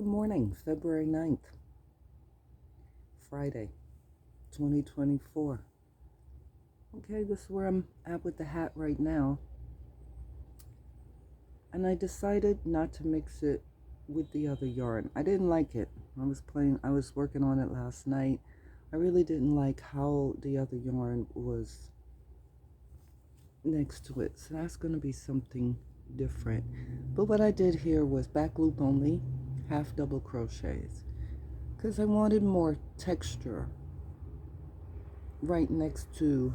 Good morning, February 9th, Friday, 2024. Okay, this is where I'm at with the hat right now. And I decided not to mix it with the other yarn. I didn't like it. I was working on it last night. I really didn't like how the other yarn was next to it. So that's going to be something different. But what I did here was back loop only, half double crochets. Because I wanted more texture right next to,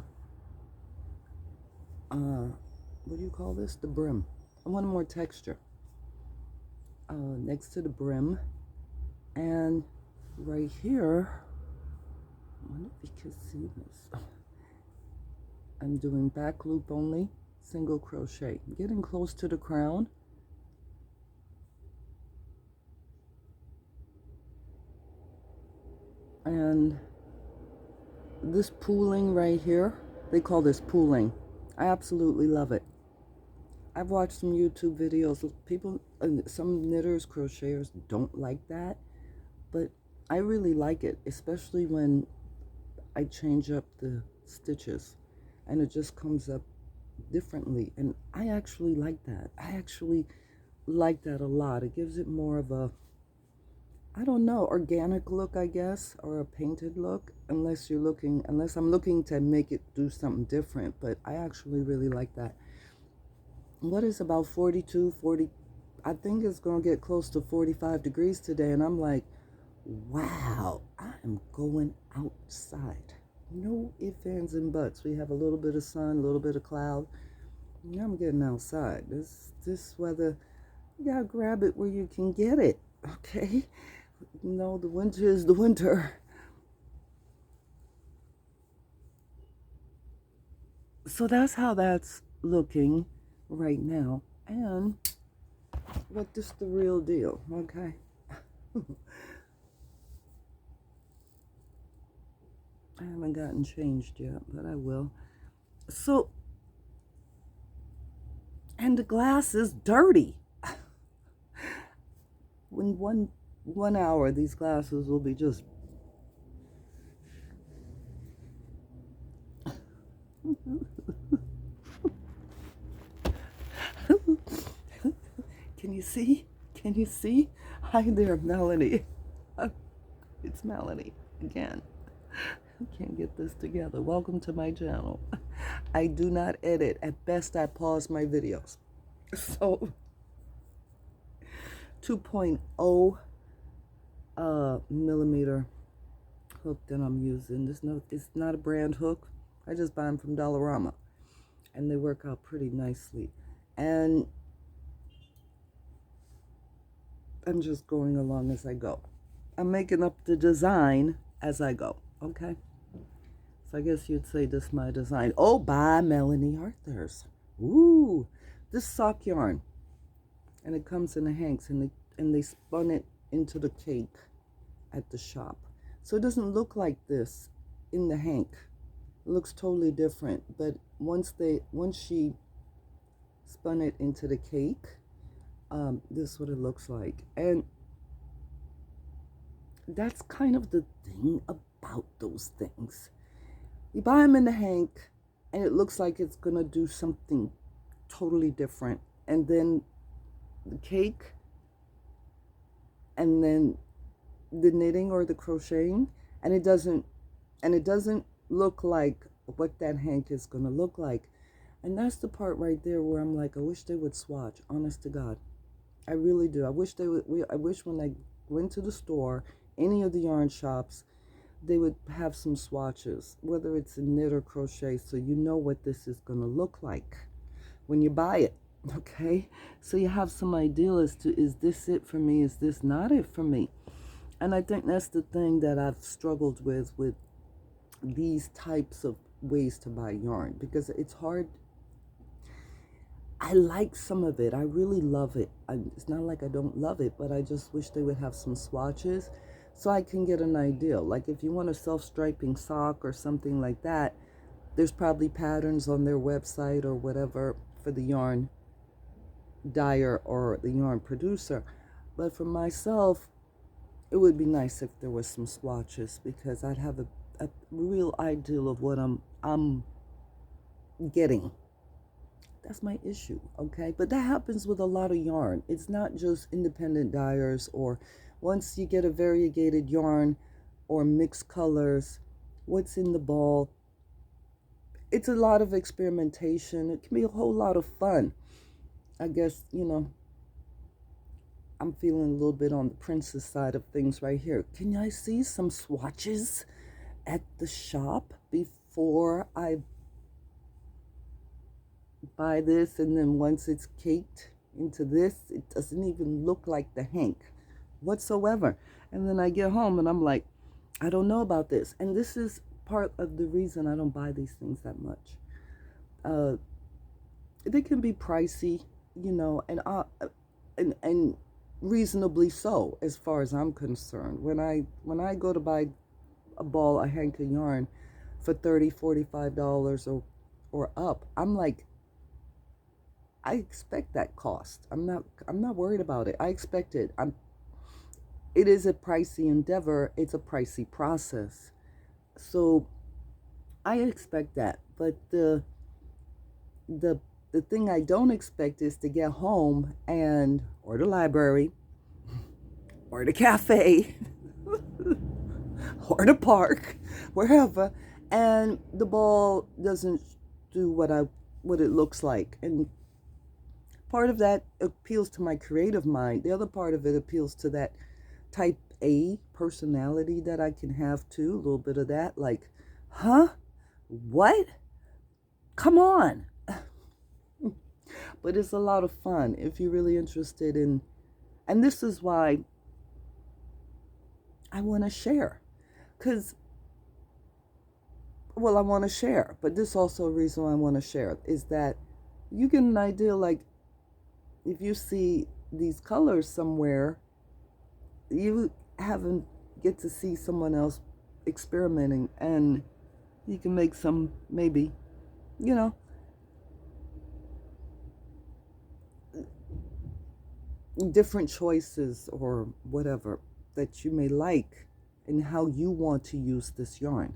what do you call this? The brim. I wanted more texture next to the brim. And right here, I wonder if you can see this. I'm doing back loop only, single crochet. Getting close to the crown. And this pooling right here, they call this pooling. I absolutely love it. I've watched some YouTube videos of people, some knitters, crocheters don't like that, but I really like it, especially when I change up the stitches and it just comes up differently. And I actually like that. I actually like that a lot. It gives it more of a, I don't know, organic look, I guess, or a painted look, unless I'm looking to make it do something different, but I actually really like that. What is about 42, 40, I think it's going to get close to 45 degrees today, and I'm like, wow, I am going outside. No ifs, ands, and buts. We have a little bit of sun, a little bit of cloud. Now I'm getting outside. This weather, you gotta grab it where you can get it, okay? No, the winter is the winter. So that's how that's looking right now. And what is the real deal, okay? I haven't gotten changed yet, but I will. So, and the glass is dirty. When one hour, these glasses will be just Can you see? Can you see? Hi there, Melanie. It's Melanie again. I can't get this together. Welcome to my channel. I do not edit. At best, I pause my videos. So, 2.0 millimeter hook that I'm using. It's not a brand hook. I just buy them from Dollarama. And they work out pretty nicely. And I'm just going along as I go. I'm making up the design as I go, okay? So I guess you'd say this is my design. Oh, by Melanie Arthurs. Ooh, this sock yarn. And it comes in a hanks, and they spun it into the cake at the shop. So it doesn't look like this in the hank. It looks totally different. But once she spun it into the cake, this is what it looks like. And that's kind of the thing about those things. You buy them in the hank, and it looks like it's gonna do something totally different. And then the cake, and then the knitting or the crocheting, and it doesn't look like what that hank is gonna look like. And that's the part right there where I'm like, I wish they would swatch, honest to God. I really do. I wish they would. I wish when I went to the store, any of the yarn shops, they would have some swatches, whether it's a knit or crochet, so you know what this is going to look like when you buy it, okay? So you have some idea as to, is this it for me? Is this not it for me? And I think that's the thing that I've struggled with these types of ways to buy yarn, because it's hard. I like some of it. I really love it. It's not like I don't love it, but I just wish they would have some swatches so I can get an idea. Like if you want a self-striping sock or something like that, there's probably patterns on their website or whatever for the yarn dyer or the yarn producer. But for myself, it would be nice if there was some swatches, because I'd have a real ideal of what I'm getting. That's my issue, okay? But that happens with a lot of yarn. It's not just independent dyers, or once you get a variegated yarn or mixed colors, what's in the ball. It's a lot of experimentation. It can be a whole lot of fun. I guess, I'm feeling a little bit on the princess side of things right here. Can I see some swatches at the shop before I buy this? And then once it's caked into this, it doesn't even look like the hank whatsoever. And then I get home and I'm like, I don't know about this. And this is part of the reason I don't buy these things that much. They can be pricey, and reasonably so, as far as I'm concerned. When I go to buy a hank of yarn for $30-$45 or up, I'm like, I expect that cost. I'm not worried about it. I expect it. It is a pricey endeavor. It's a pricey process. So I expect that. But the thing I don't expect is to get home or the library or the cafe or the park, wherever, and the ball doesn't do what it looks like. And part of that appeals to my creative mind. The other part of it appeals to that type A personality that I can have too. A little bit of that, like, huh? What? Come on. But it's a lot of fun if you're really interested in, and this is why I want to share. Because, well, I want to share, but this also a reason why I want to share is that you get an idea, like, if you see these colors somewhere, you haven't get to see someone else experimenting, and you can make some, maybe, different choices or whatever that you may like and how you want to use this yarn.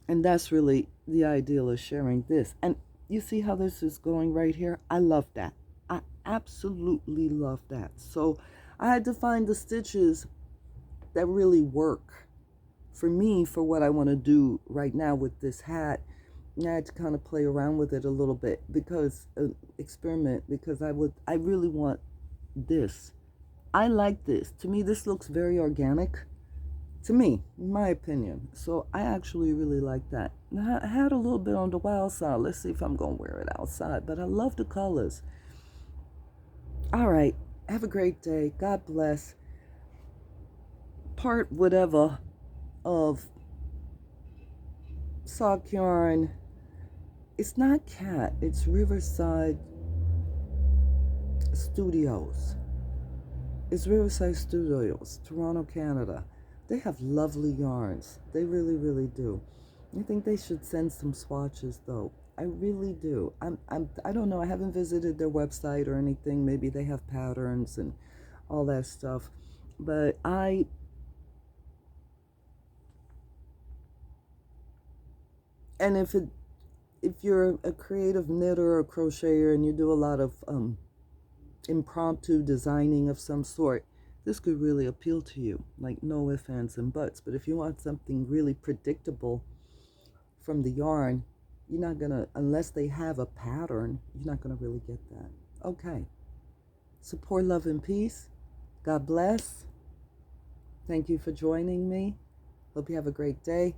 And that's really the ideal of sharing this. And you see how this is going right here? I love that. I absolutely love that. So I had to find the stitches that really work for me, for what I want to do right now with this hat. And I had to kind of play around with it a little bit, because experiment, because I really want this. I like this. To me, this looks very organic. To me, in my opinion. So I actually really like that. Now, I had a little bit on the wild side. Let's see if I'm going to wear it outside. But I love the colors. All right. Have a great day. God bless. Part whatever of sock yarn. It's not Cat. It's Riverside Studios. It's Riverside Studios, Toronto, Canada. They have lovely yarns. They really, really do. I think they should send some swatches, though. I really do. I don't know. I haven't visited their website or anything. Maybe they have patterns and all that stuff. But and if you're a creative knitter or crocheter and you do a lot of impromptu designing of some sort, this could really appeal to you. Like, no ifs, ands, and buts. But if you want something really predictable from the yarn, you're not gonna, unless they have a pattern, you're not gonna really get that. Okay. Support, love, and peace. God bless. Thank you for joining me. Hope you have a great day.